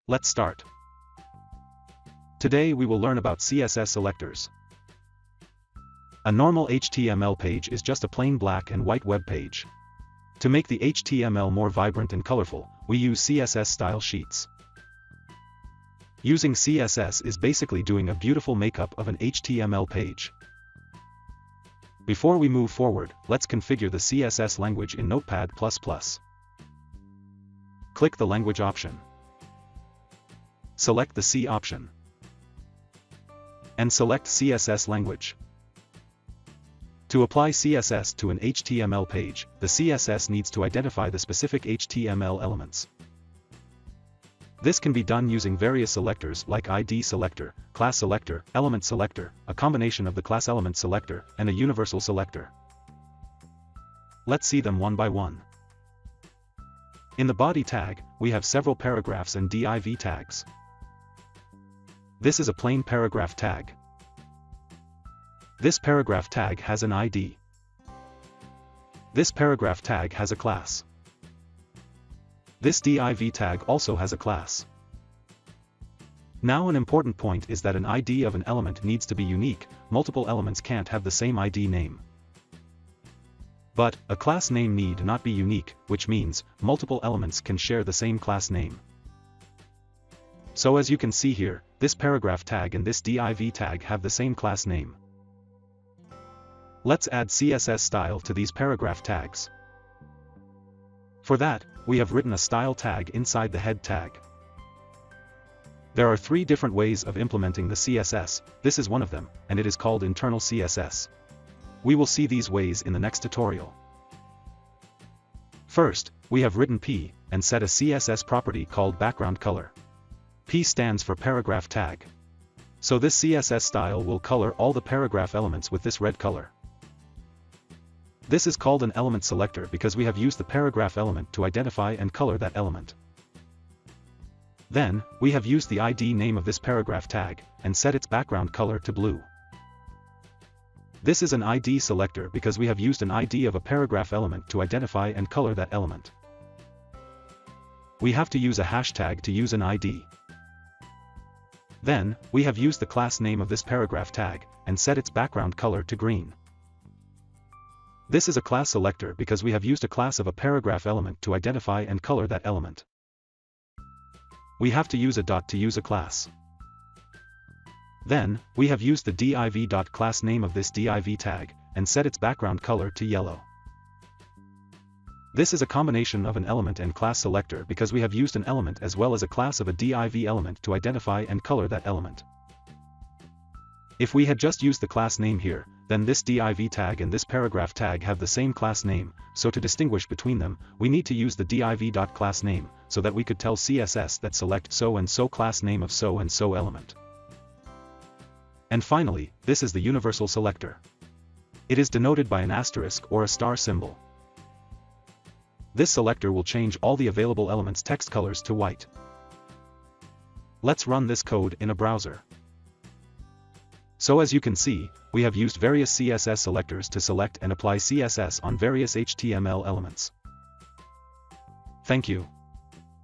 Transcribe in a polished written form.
Let's start. Today we will learn about CSS selectors. A normal HTML page is just a plain black and white web page. To make the HTML more vibrant and colorful, we use CSS style sheets. Using CSS is basically doing a beautiful makeup of an HTML page. Before we move forward, let's configure the CSS language in Notepad++. Click the language option. Select the C option. And select CSS language. To apply CSS to an HTML page, the CSS needs to identify the specific HTML elements. This can be done using various selectors like ID selector, class selector, element selector, a combination of the class element selector, and a universal selector. Let's see them one by one. In the body tag, we have several paragraphs and div tags. This is a plain paragraph tag. This paragraph tag has an ID. This paragraph tag has a class. This div tag also has a class. Now an important point is that an ID of an element needs to be unique, multiple elements can't have the same ID name. But, a class name need not be unique, which means, multiple elements can share the same class name. So as you can see here, this paragraph tag and this div tag have the same class name. Let's add CSS style to these paragraph tags. For that, we have written a style tag inside the head tag. There are 3 different ways of implementing the CSS, this is one of them, and it is called internal CSS. We will see these ways in the next tutorial. First, we have written P, and set a CSS property called background color. P stands for paragraph tag. So this CSS style will color all the paragraph elements with this red color. This is called an element selector because we have used the paragraph element to identify and color that element. Then, we have used the ID name of this paragraph tag, and set its background color to blue. This is an ID selector because we have used an ID of a paragraph element to identify and color that element. We have to use a hashtag to use an ID. Then, we have used the class name of this paragraph tag, and set its background color to green. This is a class selector because we have used a class of a paragraph element to identify and color that element. We have to use a dot to use a class. Then, we have used the div.class name of this div tag, and set its background color to yellow. This is a combination of an element and class selector because we have used an element as well as a class of a div element to identify and color that element. If we had just used the class name here, then this div tag and this paragraph tag have the same class name, so to distinguish between them, we need to use the div.class name, so that we could tell CSS that select so and so class name of so and so element. And finally, this is the universal selector. It is denoted by an asterisk or a star symbol. This selector will change all the available elements' text colors to white. Let's run this code in a browser. So as you can see, we have used various CSS selectors to select and apply CSS on various HTML elements. Thank you.